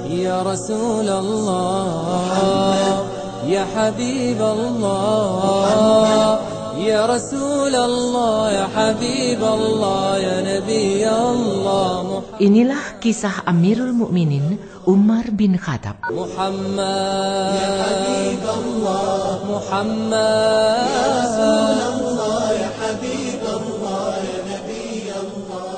Ya Rasulullah, Ya Habib Allah, Ya Rasulullah, Ya Habib Allah, Ya Nabi Allah. Inilah kisah Amirul Mukminin Umar bin Khattab. Muhammad, Ya Habib Allah, Muhammad, Ya Rasulullah, Ya Habib Allah, Ya Nabi Allah.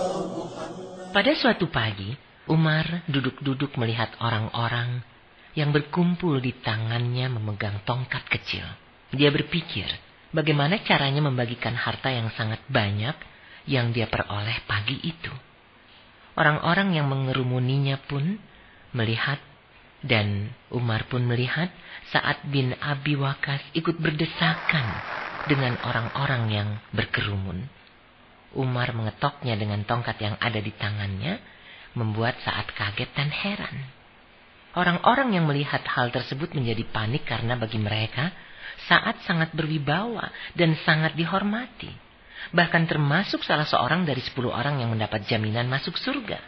Pada suatu pagi, Umar duduk-duduk melihat orang-orang yang berkumpul di tangannya memegang tongkat kecil. Dia berpikir bagaimana caranya membagikan harta yang sangat banyak yang dia peroleh pagi itu. Orang-orang yang mengerumuninya pun melihat, dan Umar pun melihat Sa'ad bin Abi Waqqas ikut berdesakan dengan orang-orang yang berkerumun. Umar mengetoknya dengan tongkat yang ada di tangannya, membuat Sa'ad kaget dan heran. Orang-orang yang melihat hal tersebut menjadi panik karena bagi mereka Sa'ad sangat berwibawa dan sangat dihormati. Bahkan termasuk salah seorang dari 10 orang yang mendapat jaminan masuk surga.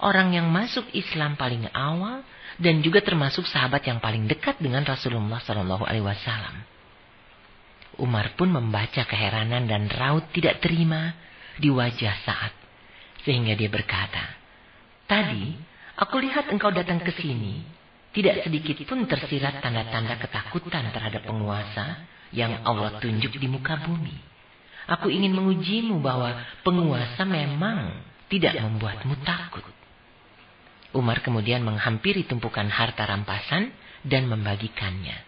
Orang yang masuk Islam paling awal dan juga termasuk sahabat yang paling dekat dengan Rasulullah SAW. Umar pun membaca keheranan dan raut tidak terima di wajah Sa'ad. Sehingga dia berkata, "Tadi aku lihat engkau datang ke sini. Tidak sedikit pun tersirat tanda-tanda ketakutan terhadap penguasa yang Allah tunjuk di muka bumi. Aku ingin mengujimu bahwa penguasa memang tidak membuatmu takut." Umar kemudian menghampiri tumpukan harta rampasan dan membagikannya.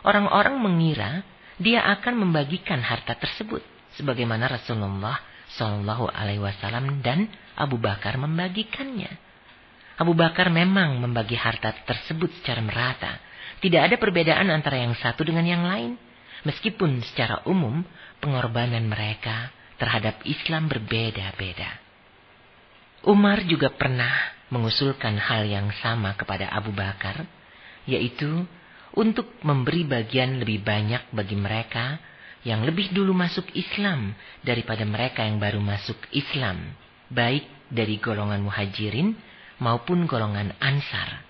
Orang-orang mengira dia akan membagikan harta tersebut sebagaimana Rasulullah SAW dan Abu Bakar membagikannya. Abu Bakar memang membagi harta tersebut secara merata. Tidak ada perbedaan antara yang satu dengan yang lain. Meskipun secara umum pengorbanan mereka terhadap Islam berbeda-beda. Umar juga pernah mengusulkan hal yang sama kepada Abu Bakar, yaitu untuk memberi bagian lebih banyak bagi mereka yang lebih dulu masuk Islam daripada mereka yang baru masuk Islam, baik dari golongan muhajirin maupun golongan ansar.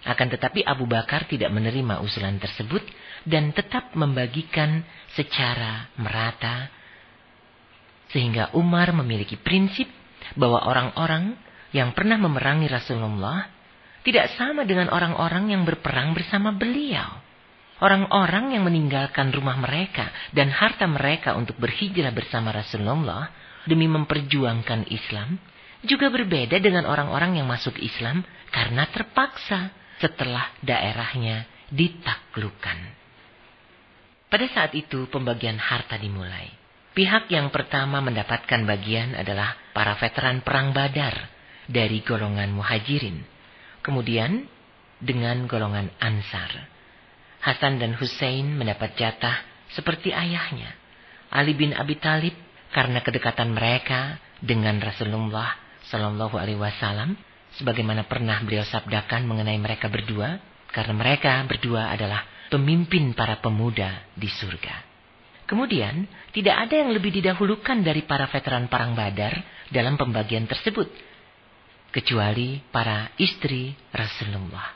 Akan tetapi Abu Bakar tidak menerima usulan tersebut dan tetap membagikan secara merata. Sehingga Umar memiliki prinsip bahwa orang-orang yang pernah memerangi Rasulullah tidak sama dengan orang-orang yang berperang bersama beliau. Orang-orang yang meninggalkan rumah mereka dan harta mereka untuk berhijrah bersama Rasulullah demi memperjuangkan Islam juga berbeda dengan orang-orang yang masuk Islam karena terpaksa setelah daerahnya ditaklukkan. Pada saat itu pembagian harta dimulai. Pihak yang pertama mendapatkan bagian adalah para veteran perang Badar dari golongan muhajirin. Kemudian dengan golongan ansar. Hasan dan Hussein mendapat jatah seperti ayahnya. Ali bin Abi Thalib karena kedekatan mereka dengan Rasulullah SAW, sebagaimana pernah beliau sabdakan mengenai mereka berdua, karena mereka berdua adalah pemimpin para pemuda di surga. Kemudian tidak ada yang lebih didahulukan dari para veteran perang Badar dalam pembagian tersebut, kecuali para istri Rasulullah.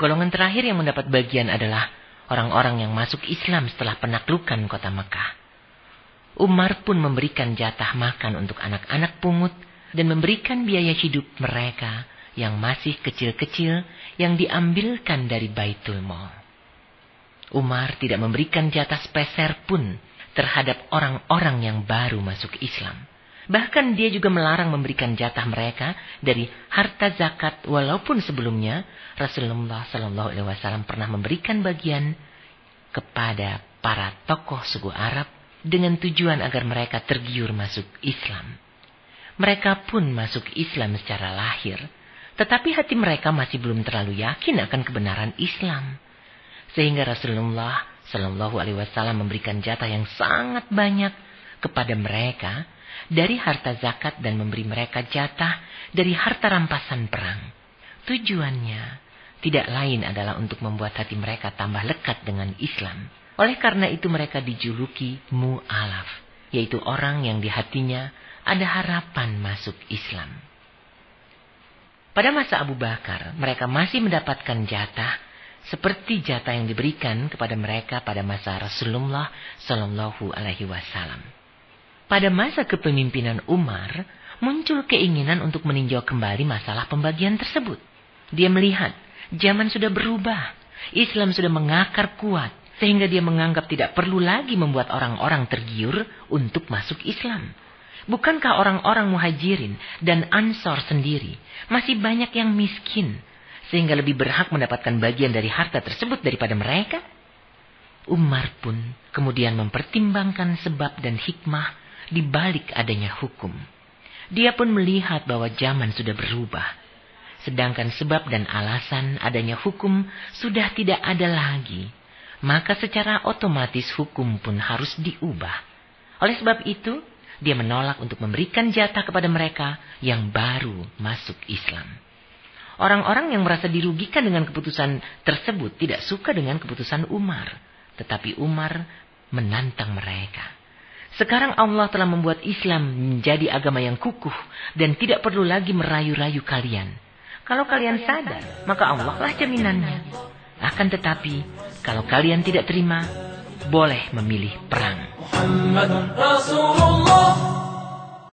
Golongan terakhir yang mendapat bagian adalah orang-orang yang masuk Islam setelah penaklukan kota Mekah. Umar pun memberikan jatah makan untuk anak-anak pungut dan memberikan biaya hidup mereka yang masih kecil-kecil yang diambilkan dari Baitul Mal. Umar tidak memberikan jatah sepeser pun terhadap orang-orang yang baru masuk Islam. Bahkan dia juga melarang memberikan jatah mereka dari harta zakat, walaupun sebelumnya Rasulullah SAW pernah memberikan bagian kepada para tokoh suku Arab dengan tujuan agar mereka tergiur masuk Islam. Mereka pun masuk Islam secara lahir, tetapi hati mereka masih belum terlalu yakin akan kebenaran Islam. Sehingga Rasulullah SAW memberikan jatah yang sangat banyak kepada mereka dari harta zakat dan memberi mereka jatah dari harta rampasan perang. Tujuannya tidak lain adalah untuk membuat hati mereka tambah lekat dengan Islam. Oleh karena itu mereka dijuluki mu'alaf, yaitu orang yang di hatinya ada harapan masuk Islam. Pada masa Abu Bakar, mereka masih mendapatkan jatah seperti jatah yang diberikan kepada mereka pada masa Rasulullah Shallallahu Alaihi Wasallam. Pada masa kepemimpinan Umar, muncul keinginan untuk meninjau kembali masalah pembagian tersebut. Dia melihat zaman sudah berubah, Islam sudah mengakar kuat, sehingga dia menganggap tidak perlu lagi membuat orang-orang tergiur untuk masuk Islam. Bukankah orang-orang Muhajirin dan Ansor sendiri masih banyak yang miskin, sehingga lebih berhak mendapatkan bagian dari harta tersebut daripada mereka? Umar pun kemudian mempertimbangkan sebab dan hikmah di balik adanya hukum. Dia pun melihat bahwa zaman sudah berubah. Sedangkan sebab dan alasan adanya hukum sudah tidak ada lagi. Maka secara otomatis hukum pun harus diubah. Oleh sebab itu, dia menolak untuk memberikan jatah kepada mereka yang baru masuk Islam. Orang-orang yang merasa dirugikan dengan keputusan tersebut tidak suka dengan keputusan Umar. Tetapi Umar menantang mereka. Sekarang Allah telah membuat Islam menjadi agama yang kukuh dan tidak perlu lagi merayu-rayu kalian. Kalau kalian sadar, maka Allah lah jaminannya. Akan tetapi, kalau kalian tidak terima, boleh memilih perang. Muhammadun Rasulullah.